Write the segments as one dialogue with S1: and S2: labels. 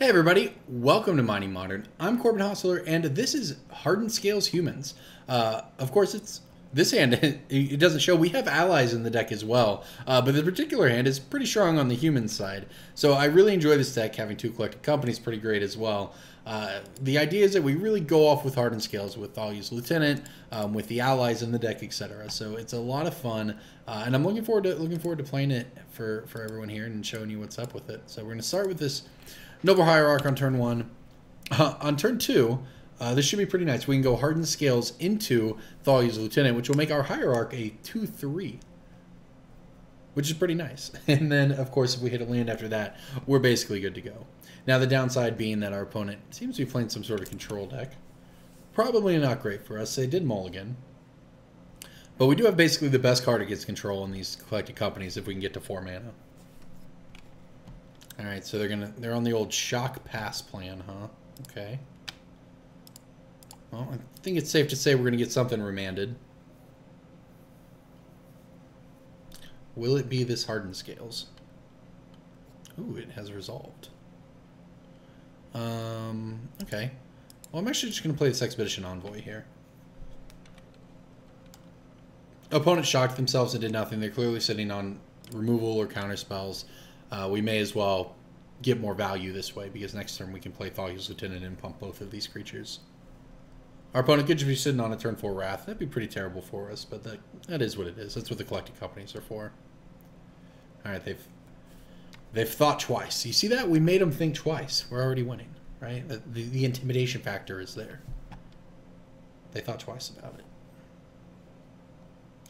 S1: Hey everybody, welcome to Mining Modern. I'm Corbin Hostler, and this is Hardened Scales Humans. Of course, it's this hand. It doesn't show. We have allies in the deck as well, but the particular hand is pretty strong on the human side. So I really enjoy this deck. Having two collected companies pretty great as well. The idea is that we really go off with Hardened Scales, with I'll use Lieutenant, with the allies in the deck, etc. So it's a lot of fun, and I'm looking forward to playing it for everyone here and showing you what's up with it. So we're going to start with this Noble Hierarch on turn 1. On turn 2, this should be pretty nice. We can go Hardened Scales into Thalia's Lieutenant, which will make our Hierarch a 2/3, which is pretty nice. And then, of course, if we hit a land after that, we're basically good to go. Now, the downside being that our opponent seems to be playing some sort of control deck. Probably not great for us. They did mulligan. But we do have basically the best card against control in these collected companies if we can get to 4 mana. All right, so they're on the old shock pass plan, huh? Okay. Well, I think it's safe to say we're gonna get something remanded. Will it be this Hardened Scales? Ooh, it has resolved. Okay. Well, I'm actually just gonna play this Expedition Envoy here. Opponent shocked themselves and did nothing. They're clearly sitting on removal or counter spells. We may as well get more value this way, because next turn we can play Thalia's Lieutenant and pump both of these creatures. Our opponent could just be sitting on a turn 4 Wrath. That'd be pretty terrible for us, but that is what it is. That's what the collected companies are for. Alright, they've thought twice. You see that? We made them think twice. We're already winning, right? The intimidation factor is there. They thought twice about it.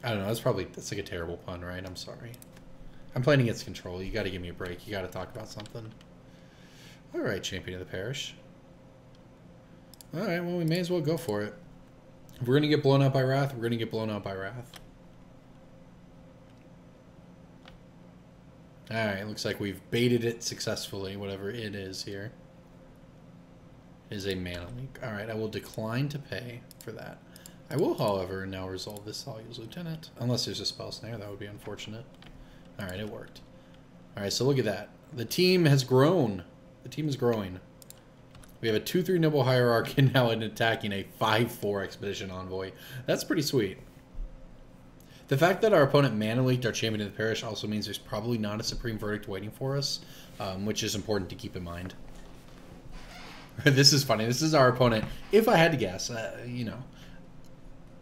S1: I don't know. That's like a terrible pun, right? I'm sorry. I'm playing against control. You got to give me a break. You got to talk about something. All right, Champion of the Parish. All right, well, we may as well go for it. If we're going to get blown out by Wrath, we're going to get blown out by Wrath. All right, looks like we've baited it successfully, whatever it is here. It is a mana leak. All right, I will decline to pay for that. I will, however, now resolve this Thalia's Lieutenant. Unless there's a spell snare, that would be unfortunate. Alright, it worked. Alright, so look at that. The team has grown. The team is growing. We have a 2/3 Noble Hierarch and now an attacking a 5/4 Expedition Envoy. That's pretty sweet. The fact that our opponent mana leaked our Champion of the Parish also means there's probably not a Supreme Verdict waiting for us, which is important to keep in mind. This is funny. This is our opponent. If I had to guess, you know,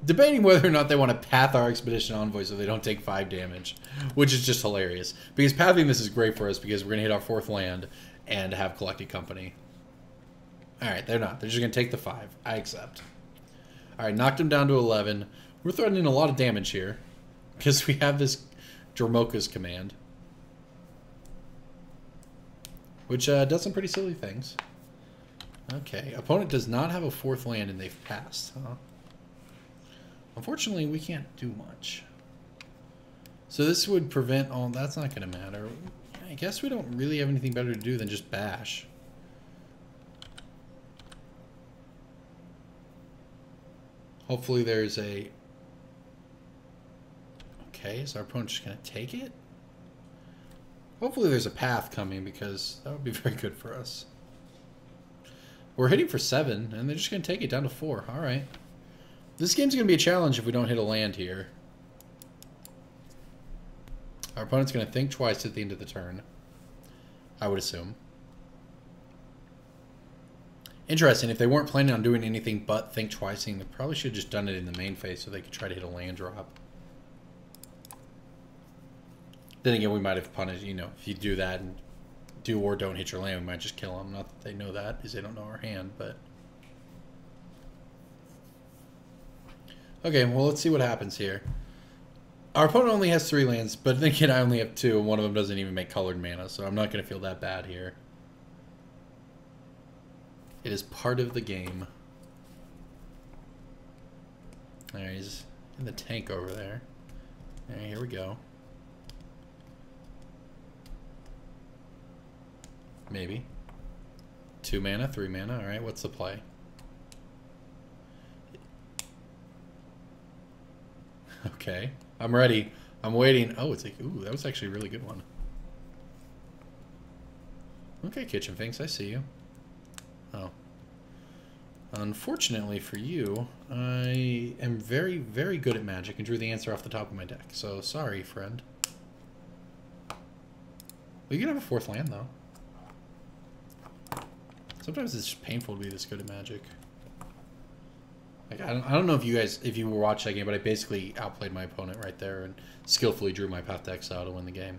S1: debating whether or not they want to path our Expedition Envoy so they don't take 5 damage, which is just hilarious. Because pathing this is great for us because we're going to hit our 4th land and have collected company. Alright, they're not. They're just going to take the 5. I accept. Alright, knocked them down to 11. We're threatening a lot of damage here because we have this Dromoka's command, which does some pretty silly things. Okay, opponent does not have a 4th land and they've passed, huh? Unfortunately, we can't do much. So this would prevent all... That's not going to matter. I guess we don't really have anything better to do than just bash. Hopefully there's a... Okay, is our opponent just going to take it? Hopefully there's a path coming, because that would be very good for us. We're hitting for 7, and they're just going to take it down to 4. Alright. This game's going to be a challenge if we don't hit a land here. Our opponent's going to think twice at the end of the turn, I would assume. Interesting, if they weren't planning on doing anything but think twicing, they probably should have just done it in the main phase so they could try to hit a land drop. Then again, we might have punished, you know, if you do that and do or don't hit your land, we might just kill them. Not that they know that, because they don't know our hand, but... Okay, well, let's see what happens here. Our opponent only has 3 lands, but then again, I only have 2, and one of them doesn't even make colored mana, so I'm not going to feel that bad here. It is part of the game. Alright, he's in the tank over there. Alright, here we go. Maybe. 2 mana, 3 mana, alright, what's the play? Okay, I'm ready. I'm waiting. Oh, it's like, ooh, that was actually a really good one. Okay, Kitchen Finks, I see you. Oh. Unfortunately for you, I am very, very good at Magic and drew the answer off the top of my deck. So, sorry, friend. We can have a 4th land, though. Sometimes it's just painful to be this good at Magic. Like, I don't know if you were watching that game, but I basically outplayed my opponent right there and skillfully drew my Path to Exile to win the game.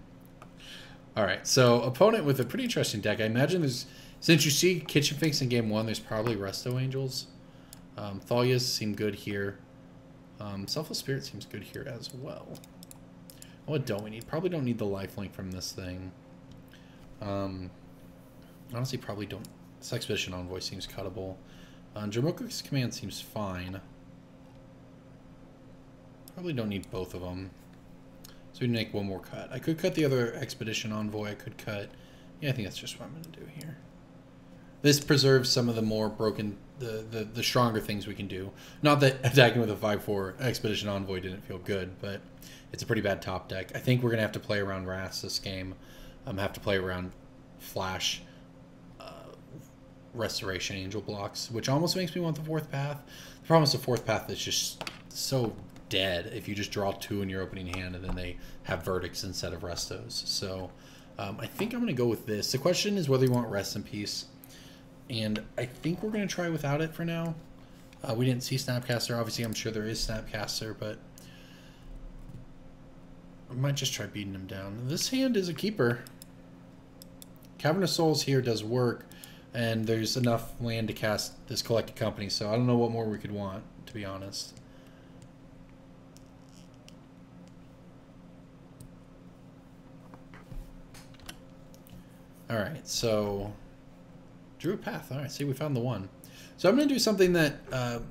S1: Alright, so opponent with a pretty interesting deck. I imagine there's... Since you see Kitchen Finks in game 1, there's probably Resto Angels. Thalias seem good here. Selfless Spirit seems good here as well. What don't we need? Probably don't need the lifelink from this thing. Honestly, probably don't... This Expedition Envoy seems cuttable. Jamoku's Command seems fine. Probably don't need both of them. So we make one more cut. I could cut the other Expedition Envoy. I could cut... Yeah, I think that's just what I'm going to do here. This preserves some of the more broken... The stronger things we can do. Not that attacking with a 5/4 Expedition Envoy didn't feel good, but it's a pretty bad top deck. I think we're going to have to play around Wrath this game. Have to play around Flash... Restoration Angel blocks, which almost makes me want the 4th path. The problem is the 4th path is just so dead if you just draw 2 in your opening hand and then they have verdicts instead of restos. So I think I'm going to go with this. The question is whether you want Rest in Peace, and I think we're going to try without it for now. We didn't see Snapcaster. Obviously, I'm sure there is Snapcaster, but I might just try beating him down. This hand is a keeper. Cavern of Souls here does work. And there's enough land to cast this Collected Company, so I don't know what more we could want, to be honest. Alright, so... Drew a path. Alright, see, we found the one. So I'm going to do something that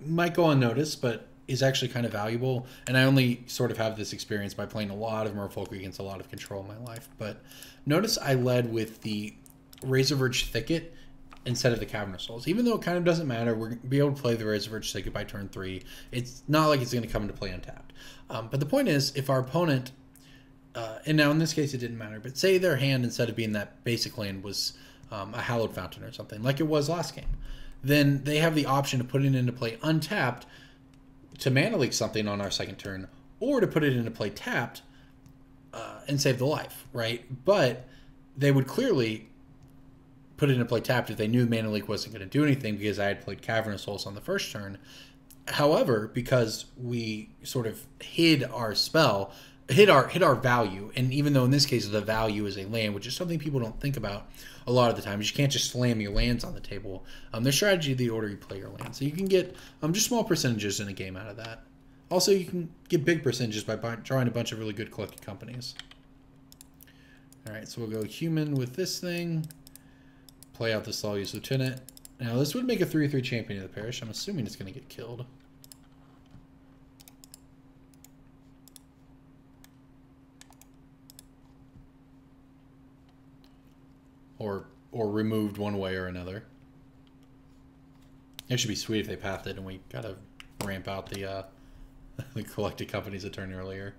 S1: might go unnoticed, but is actually kind of valuable. And I only sort of have this experience by playing a lot of Merfolk against a lot of control in my life. But notice I led with the Razorverge Thicket instead of the Cavern of Souls. Even though it kind of doesn't matter, we're going to be able to play the Razorverge Thicket by turn 3. It's not like it's going to come into play untapped. But the point is, if our opponent, and now in this case it didn't matter, but say their hand, instead of being that basic land, was a Hallowed Fountain or something, like it was last game, then they have the option to put it into play untapped to mana leak something on our second turn, or to put it into play tapped and save the life, right? But they would clearly put it into play tapped if they knew Mana Leak wasn't going to do anything, because I had played Cavern of Souls on the first turn. However, because we sort of hid our spell, hid our value, and even though in this case the value is a land, which is something people don't think about a lot of the time, you can't just slam your lands on the table. There's strategy the order you play your land, so you can get just small percentages in a game out of that. Also, you can get big percentages by drawing a bunch of really good Collected Companies. All right, so we'll go human with this thing. Play out the Thalia's Lieutenant. Now, this would make a 3/3 champion of the Parish. I'm assuming it's going to get killed. Or removed one way or another. It should be sweet if they pathed it and we got to ramp out the Collected Companies a turn earlier.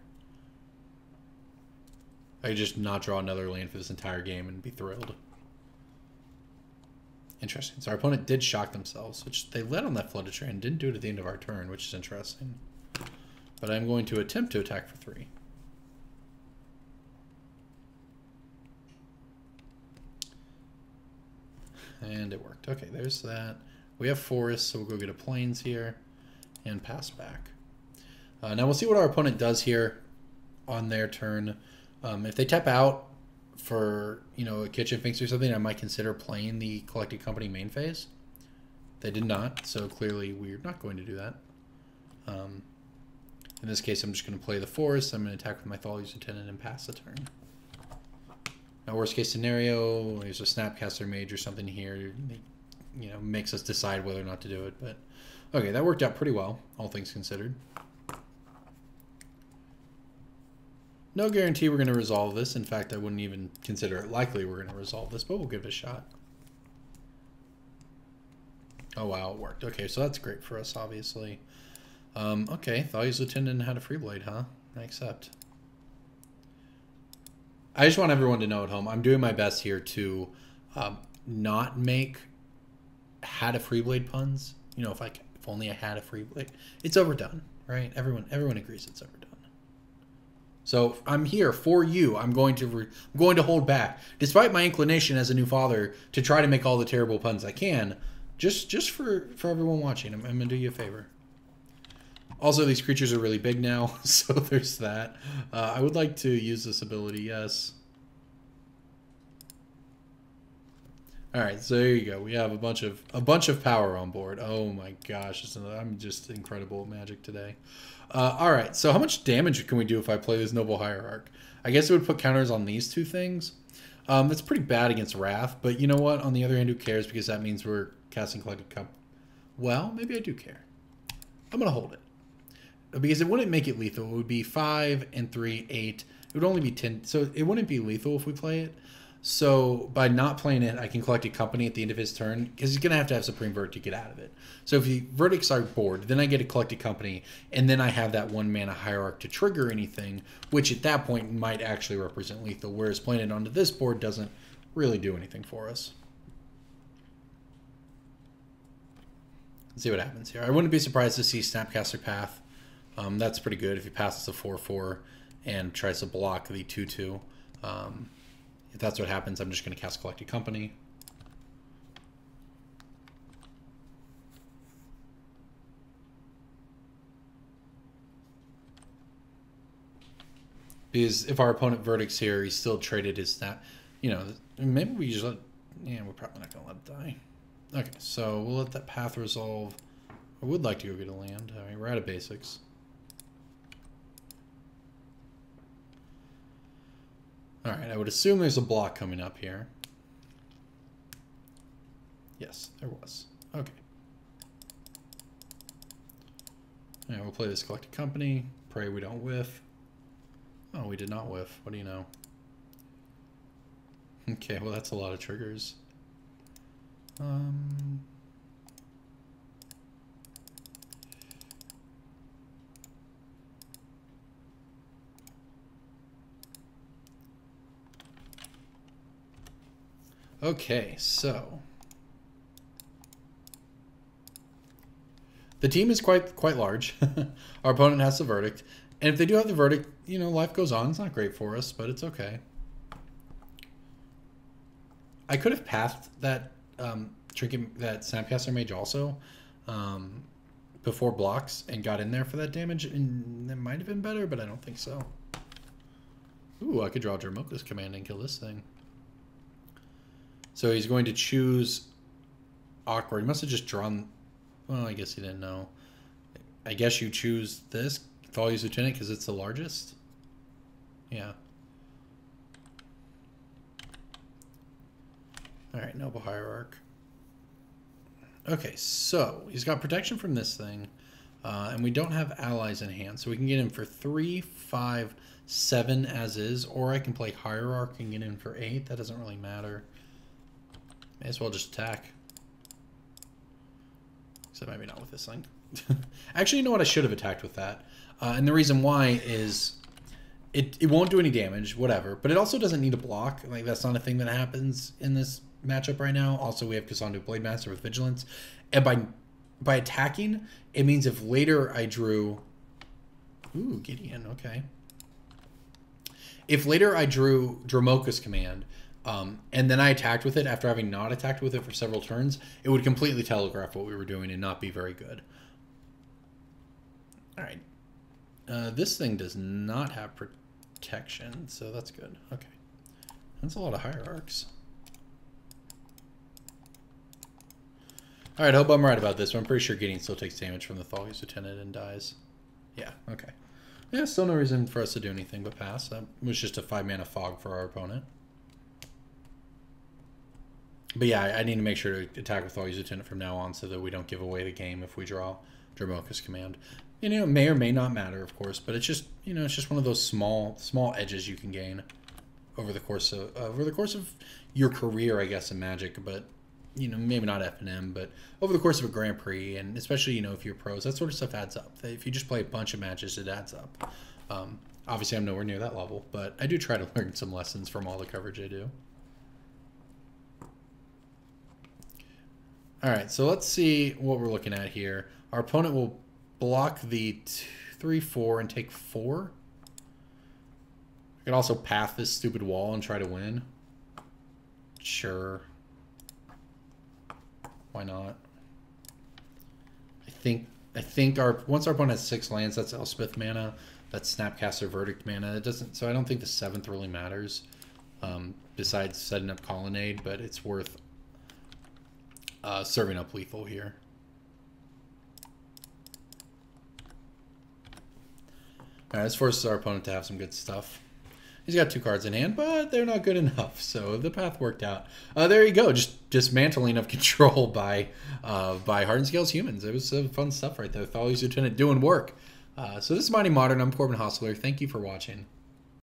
S1: I could just not draw another land for this entire game and be thrilled. Interesting. So our opponent did shock themselves, which they led on that Flooded Train and didn't do it at the end of our turn, which is interesting. But I'm going to attempt to attack for 3. And it worked. Okay, there's that. We have forests, so we'll go get a plains here and pass back. Now we'll see what our opponent does here on their turn. If they tap out for, a Kitchen Finks or something, I might consider playing the Collected Company main phase. They did not, so clearly we're not going to do that. In this case, I'm just going to play the forest. I'm going to attack with my Thalia's Lieutenant and pass the turn. Now, worst case scenario, there's a Snapcaster Mage or something here. Makes us decide whether or not to do it. But okay, that worked out pretty well, all things considered. No guarantee we're going to resolve this. In fact, I wouldn't even consider it likely we're going to resolve this, but we'll give it a shot. Oh, wow, it worked. Okay, so that's great for us, obviously. Okay, Thalia's Lieutenant had a free blade, huh? I accept. I just want everyone to know at home, I'm doing my best here to not make had a free blade puns. You know, if only I had a free blade. It's overdone, right? Everyone agrees it's overdone. So I'm here for you. I'm going to hold back, despite my inclination as a new father to try to make all the terrible puns I can, just for everyone watching. I'm gonna do you a favor. Also, these creatures are really big now, so there's that. I would like to use this ability. Yes. All right, so there you go. We have a bunch of power on board. Oh my gosh, I'm just incredible at Magic today. All right, so how much damage can we do if I play this Noble Hierarch? I guess it would put counters on these two things. That's pretty bad against Wrath, but you know what? On the other hand, who cares? Because that means we're casting Collected Cup. Well, maybe I do care. I'm gonna hold it because it wouldn't make it lethal. It would be 5 and 3, 8. It would only be 10, so it wouldn't be lethal if we play it. So by not playing it, I can collect a company at the end of his turn because he's going to have Supreme Verdict to get out of it. So if the verdicts are bored, then I get a collected company, and then I have that 1 mana Hierarch to trigger anything, which at that point might actually represent lethal, whereas playing it onto this board doesn't really do anything for us. Let's see what happens here. I wouldn't be surprised to see Snapcaster Path. That's pretty good if he passes a 4/4 and tries to block the 2/2. If that's what happens, I'm just going to cast Collected Company. Because if our opponent verdicts here, he still traded his snap. You know, maybe we just let... Yeah, we're probably not going to let it die. Okay, so we'll let that path resolve. I would like to go get a land. I mean, we're out of basics. Alright, I would assume there's a block coming up here. Yes, there was. Okay. Alright, we'll play this Collected Company. Pray we don't whiff. Oh, we did not whiff. What do you know? Okay, well that's a lot of triggers. Okay, so the team is quite large. Our opponent has the verdict, and if they do have the verdict, you know, life goes on. It's not great for us, but it's okay. I could have pathed that that Snapcaster Mage also before blocks and got in there for that damage, and that might have been better, but I don't think so. Ooh, I could draw Dromoka's Command and kill this thing. So he's going to choose awkward. He must have just drawn... Well, I guess he didn't know. I guess you choose this, Thalia's Lieutenant, because it's the largest? Yeah. Alright, Noble Hierarch. Okay, so he's got protection from this thing, and we don't have allies in hand, so we can get him for 3, 5, 7 as is, or I can play Hierarch and get him for 8. That doesn't really matter. May as well just attack. Except maybe not with this thing. Actually, you know what? I should have attacked with that. And the reason why is it won't do any damage, whatever. But it also doesn't need a block. Like, that's not a thing that happens in this matchup right now. Also, we have Cassandra Blademaster with Vigilance. And by attacking, it means if later I drew... Ooh, Gideon, okay. If later I drew Dromoka's Command... and then I attacked with it after having not attacked with it for several turns, it would completely telegraph what we were doing and not be very good. Alright. This thing does not have protection, so that's good. Okay. That's a lot of Hierarchs. Alright, I hope I'm right about this, but I'm pretty sure Gideon still takes damage from the Thalia's Lieutenant and dies. Yeah, okay. Yeah, still no reason for us to do anything but pass. That was just a 5-mana fog for our opponent. But yeah, I need to make sure to attack with Thalia's Lieutenant from now on so that we don't give away the game if we draw Dromoka's Command. You know, it may or may not matter, of course, but it's just, you know, it's just one of those small edges you can gain over the course of your career, I guess, in Magic. But you know, maybe not FNM, but over the course of a Grand Prix, and especially, you know, if you're pros, that sort of stuff adds up. If you just play a bunch of matches, it adds up. Obviously, I'm nowhere near that level, but I do try to learn some lessons from all the coverage I do. All right, so let's see what we're looking at here. Our opponent will block the 3/4 and take 4. We could also path this stupid wall and try to win. Sure. Why not? I think once our opponent has 6 lands, that's Elspeth mana, that's Snapcaster Verdict mana. It doesn't, so I don't think the 7th really matters. Besides setting up Colonnade, but it's worth serving up lethal here. Alright, this forces our opponent to have some good stuff. He's got 2 cards in hand, but they're not good enough, so the path worked out. There you go, just dismantling of control by Hardened Scales humans. It was some fun stuff right there. Thalia's Lieutenant doing work. So this is Mighty Modern. I'm Corbin Hostler. Thank you for watching.